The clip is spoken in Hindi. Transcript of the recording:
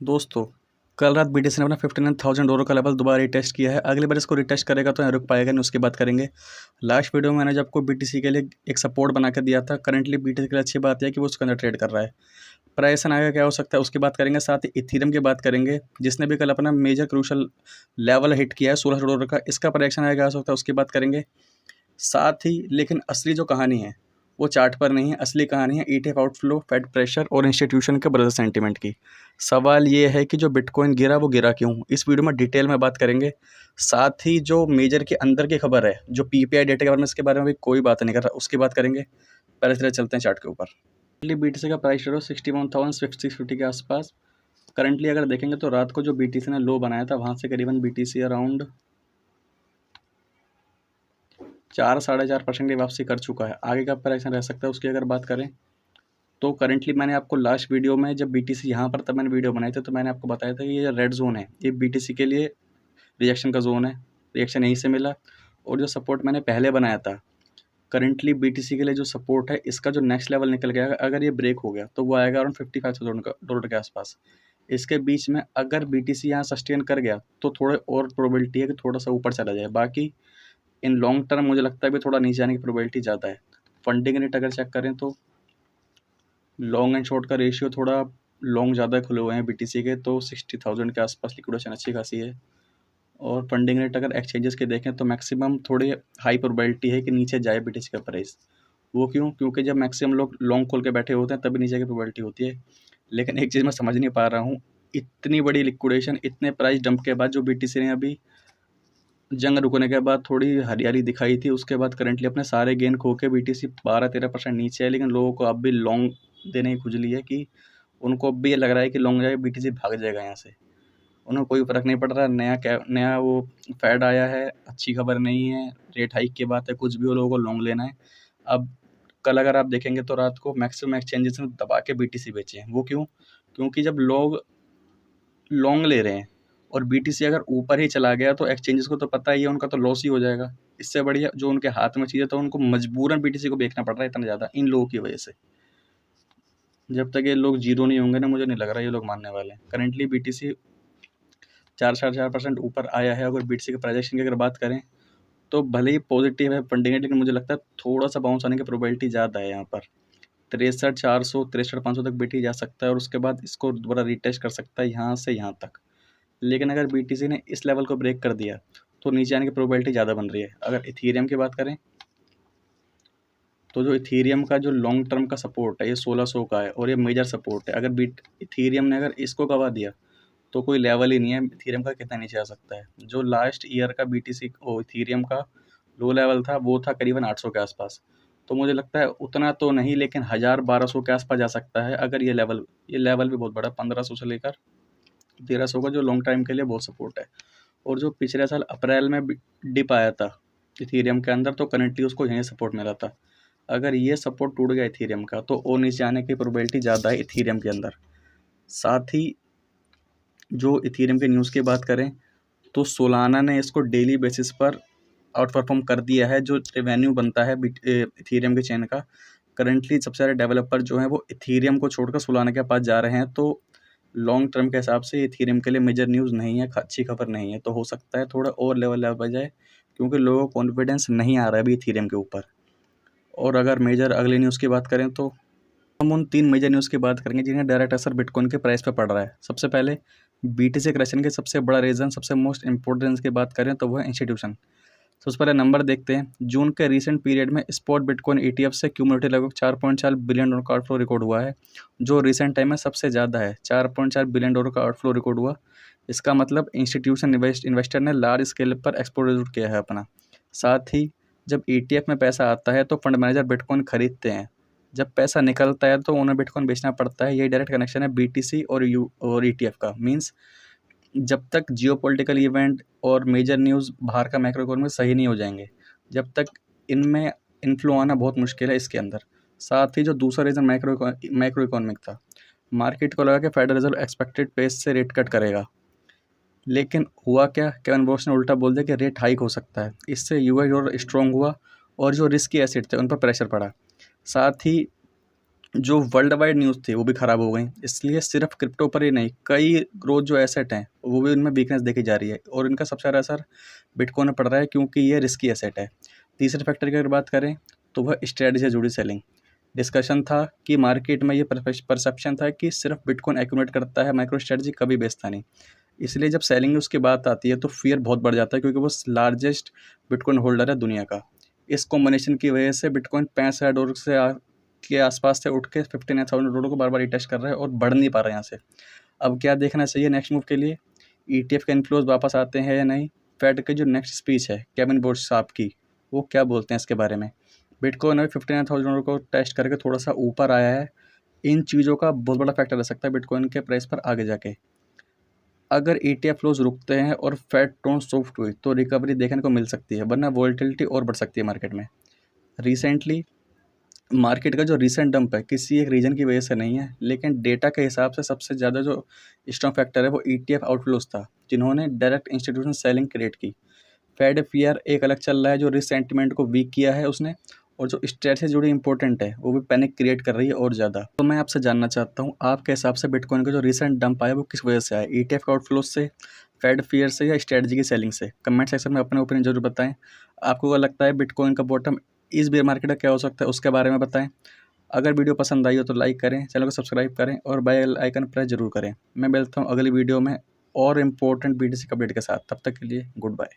दोस्तों, कल रात बीटीसी ने अपना $59,000 का लेवल दोबारा रिटेस्ट किया है। अगली बार इसको रिटेस्ट करेगा तो यहाँ रुक पाएगा नहीं, उसकी बात करेंगे। लास्ट वीडियो में मैंने जब आपको बीटीसी के लिए एक सपोर्ट बना कर दिया था। करंटली बीटीसी के लिए अच्छी बात है कि वो उसके अंदर ट्रेड कर रहा है। प्राइस आगे क्या हो सकता है उसकी बात करेंगे, साथ ही इथीरियम की बात करेंगे जिसने भी कल अपना मेजर क्रूशल लेवल हिट किया है $1600 का। इसका प्राइस आगे क्या हो सकता है उसकी बात करेंगे। साथ ही लेकिन असली जो कहानी है वो चार्ट पर नहीं है, असली कहानी है ETF आउटफ्लो, फेड प्रेशर और इंस्टीट्यूशन के ब्रदर सेंटीमेंट की। सवाल ये है कि जो बिटकॉइन गिरा वो गिरा क्यों, इस वीडियो में डिटेल में बात करेंगे। साथ ही जो मेजर के अंदर की खबर है, जो PPI डेटा के बारे में, इसके बारे में भी कोई बात नहीं कर रहा, उसकी बात करेंगे। पहले से चलते हैं चार्ट के ऊपर। BTC का प्राइस रेट 61,650 के आसपास। करंटली अगर देखेंगे तो रात को जो BTC ने लो बनाया था वहाँ से करीबन BTC अराउंड 4-4.5% की वापसी कर चुका है। आगे का प्राइस रह सकता है उसकी अगर बात करें तो करंटली मैंने आपको लास्ट वीडियो में जब BTC यहाँ पर तब मैंने वीडियो बनाई थी तो मैंने आपको बताया था कि ये रेड जोन है, ये BTC के लिए रिजेक्शन का जोन है। रिजेक्शन यहीं से मिला और जो सपोर्ट मैंने पहले बनाया था करंटली BTC के लिए जो सपोर्ट है, इसका जो नेक्स्ट लेवल निकल गया, अगर ये ब्रेक हो गया तो वो आएगा अराउंड $55,000 के आसपास। इसके बीच में अगर BTC यहाँ सस्टेन कर गया तो थोड़े और प्रोबेबिलिटी है कि थोड़ा सा ऊपर चला जाए। बाकी इन लॉन्ग टर्म मुझे लगता है भी थोड़ा नीचे आने की प्रोबेबिलिटी ज़्यादा है। फंडिंग रेट अगर चेक करें तो लॉन्ग एंड शॉर्ट का रेशियो थोड़ा लॉन्ग ज़्यादा खुले हुए हैं BTC के, तो 60,000 के आसपास लिक्विडेशन अच्छी खासी है। और फंडिंग रेट अगर एक्सचेंजेस के देखें तो मैक्सिमम थोड़ी हाई प्रोबेबिलिटी है कि नीचे जाए BTC का प्राइस। वो क्यों? क्योंकि जब मैक्सिमम लोग लॉन्ग खोल के बैठे होते हैं तभी नीचे की प्रोबेबिलिटी होती है। लेकिन एक चीज़ मैं समझ नहीं पा रहा हूँ, इतनी बड़ी लिक्विडेशन इतने प्राइस डंप के बाद जो BTC ने अभी जंग रुकने के बाद थोड़ी हरियाली दिखाई थी, उसके बाद करंटली अपने सारे गेन खो के BTC 12-13% नीचे है। लेकिन लोगों को अब भी लॉन्ग देने की खुजली है कि उनको अब भी ये लग रहा है कि लॉन्ग जाए BTC भाग जाएगा यहाँ से। उन्हें कोई फ़र्क नहीं पड़ रहा। नया वो फेड आया है, अच्छी खबर नहीं है, रेट हाइक की बात है, कुछ भी हो, लोगों को लॉन्ग लेना है। अब कल अगर आप देखेंगे तो रात को मैक्सिमम एक्सचेंजेस ने दबा के BTC बेचे हैं। वो क्यों? क्योंकि जब लोग लॉन्ग ले रहे हैं और BTC अगर ऊपर ही चला गया तो एक्सचेंजेस को तो पता ही है उनका तो लॉस ही हो जाएगा। इससे बढ़िया जो उनके हाथ में चीज़ है तो उनको मजबूरन BTC को बेचना पड़ रहा है इतना ज़्यादा इन लोगों की वजह से। जब तक ये लोग जीरो नहीं होंगे ना, मुझे नहीं लग रहा ये लोग मानने वाले हैं। करंटली BTC 4-4.5% ऊपर आया है। अगर BTC के प्राइजेक्शन की अगर बात करें तो भले ही पॉजिटिव है फंडिंग रेट, लेकिन मुझे लगता है थोड़ा सा बाउंस आने की प्रोबेबिलिटी ज़्यादा है यहाँ पर। 63,400 63,500 तक BTC जा सकता है और उसके बाद इसको दोबारा रिटेस्ट कर सकता है यहाँ से यहाँ तक। लेकिन अगर BTC ने इस लेवल को ब्रेक कर दिया तो नीचे आने की प्रोबेबिलिटी ज़्यादा बन रही है। अगर इथीरियम की बात करें तो जो इथीरियम का जो लॉन्ग टर्म का सपोर्ट है ये 1600 का है और ये मेजर सपोर्ट है। अगर इथीरियम ने अगर इसको गवा दिया तो कोई लेवल ही नहीं है इथीरियम का कितना नीचे आ सकता है। जो लास्ट ईयर का BTC इथीरियम का लो लेवल था वो था करीबन 800 के आसपास। तो मुझे लगता है उतना तो नहीं, लेकिन 1000-1200 के आसपास जा सकता है अगर ये लेवल भी बहुत बड़ा 1500 से लेकर 1300 का जो लॉन्ग टाइम के लिए बहुत सपोर्ट है। और जो पिछले साल अप्रैल में डिप आया था इथीरियम के अंदर तो करंटली उसको यहीं सपोर्ट मिला था। अगर ये सपोर्ट टूट गया इथीरियम का तो और नीचे आने की प्रोबेबिलिटी ज़्यादा है इथीरियम के अंदर। साथ ही जो इथीरियम की न्यूज़ की बात करें तो सोलाना ने इसको डेली बेसिस पर आउट परफॉर्म कर दिया है। जो रेवेन्यू बनता है इथीरियम के चेन का, करंटली सबसे सारे डेवलपर जो हैं वो इथीरियम को छोड़कर सोलाना के पास जा रहे हैं। तो लॉन्ग टर्म के हिसाब से इथीरियम के लिए मेजर न्यूज़ नहीं है, अच्छी खबर नहीं है। तो हो सकता है थोड़ा और लेवल आ जाए क्योंकि लोगों को कॉन्फिडेंस नहीं आ रहा है अभी इथीरियम के ऊपर। और अगर मेजर अगली न्यूज़ की बात करें तो हम उन 3 मेजर न्यूज़ की बात करेंगे जिन्हें डायरेक्ट असर बिटकॉइन के प्राइस पे पड़ रहा है। सबसे पहले BTC करेक्शन के सबसे बड़ा रीज़न, सबसे मोस्ट इंपॉर्टेंट की बात करें तो वो है इंस्टीट्यूशन। सबसे पहले नंबर देखते हैं। जून के रीसेंट पीरियड में स्पॉट बिटकॉइन ETF से क्यूमुलेटिव लगभग $4.4 बिलियन का आउटफ्लो रिकॉर्ड हुआ है, जो रिसेंट टाइम में सबसे ज़्यादा है। $4.4 बिलियन का आउटफ्लो रिकॉर्ड हुआ। इसका मतलब इंस्टीट्यूशन इन्वेस्टर ने लार्ज स्केल पर एक्सपोजर किया है अपना। साथ ही जब ETF में पैसा आता है तो फंड मैनेजर बिटकॉइन खरीदते हैं, जब पैसा निकलता है तो उन्हें बिटकॉइन बेचना पड़ता है। यही डायरेक्ट कनेक्शन है BTC और ETF का। मीन्स जब तक जियोपॉलिटिकल इवेंट और मेजर न्यूज़ बाहर का मैक्रो इकोनॉमी सही नहीं हो जाएंगे, जब तक इनमें इन्फ्लो आना बहुत मुश्किल है इसके अंदर। साथ ही जो दूसरा रीज़न मैक्रो इकोनॉमिक था, मार्केट को लगा कि फेडरल रिजर्व एक्सपेक्टेड पेस से रेट कट करेगा, लेकिन हुआ क्या, केविन बॉस ने उल्टा बोल दिया कि रेट हाइक हो सकता है। इससे US डॉलर स्ट्रॉन्ग हुआ और जो रिस्की एसेट थे उन पर प्रेशर पड़ा। साथ ही जो वर्ल्ड वाइड न्यूज़ थी वो भी ख़राब हो गई। इसलिए सिर्फ क्रिप्टो पर ही नहीं, कई ग्रोथ जो एसेट हैं वो भी उनमें वीकनेस देखी जा रही है और इनका सबसे ज़्यादा असर बिटकॉइन में पड़ रहा है क्योंकि ये रिस्की एसेट है। तीसरे फैक्टर की अगर बात करें तो वह स्ट्रेटजी से जुड़ी सेलिंग। डिस्कशन था कि मार्केट में ये परसेप्शन था कि सिर्फ बिटकॉइन एक्यूमुलेट करता है, माइक्रो स्ट्रेटजी कभी बेचता नहीं। इसलिए जब सेलिंग उसकी बात आती है तो फियर बहुत बढ़ जाता है क्योंकि वो लार्जेस्ट बिटकॉइन होल्डर है दुनिया का। इस कॉम्बिनेशन की वजह से बिटकॉइन $65,000 के आसपास से उठ के $59,000 को बार बार टेस्ट कर रहा है और बढ़ नहीं पा रहा है यहाँ से। अब क्या देखना चाहिए नेक्स्ट मूव के लिए, ETF के इन्फ्लोज वापस आते हैं या नहीं, फेड की जो नेक्स्ट स्पीच है केविन बुश साहब की, वो क्या बोलते हैं इसके बारे में। बिटकॉइन अभी $59,000 को टेस्ट करके थोड़ा सा ऊपर आया है। इन चीज़ों का बहुत बड़ा फैक्टर रह सकता है बिटकॉइन के प्राइस पर आगे जाके। अगर ETF फ्लोज रुकते हैं और फेड टोन सॉफ्ट हुई तो रिकवरी देखने को मिल सकती है, वरना वॉलेटिलिटी और बढ़ सकती है मार्केट में। रिसेंटली मार्केट का जो रीसेंट डंप है किसी एक रीजन की वजह से नहीं है, लेकिन डेटा के हिसाब से सबसे ज़्यादा जो स्ट्रॉन्ग फैक्टर है वो ETF आउटफ्लोज था, जिन्होंने डायरेक्ट इंस्टीट्यूशन सेलिंग क्रिएट की। फेड फियर एक अलग चल रहा है जो रिस्क सेंटिमेंट को वीक किया है उसने, और जो स्ट्रेट से जुड़ी इंपॉर्टेंट है वो भी पैनिक क्रिएट कर रही है और ज़्यादा। तो मैं आपसे जानना चाहता हूँ आपके हिसाब से बिटकॉइन का जो रिसेंट डंप आया वो किस वजह से आया, ETF के आउटफ्लोज से, फेड फियर से, या स्ट्रेटजी की सेलिंग से। कमेंट सेक्शन में अपने ओपिनियन जरूर बताएं। आपको क्या लगता है बिटकॉइन का बॉटम इस बेयर मार्केट का क्या हो सकता है उसके बारे में बताएं। अगर वीडियो पसंद आई हो तो लाइक करें, चैनल को सब्सक्राइब करें और बेल आइकन प्रेस जरूर करें। मैं मिलता हूँ अगली वीडियो में और इम्पोर्टेंट BTC अपडेट के साथ। तब तक के लिए गुड बाय।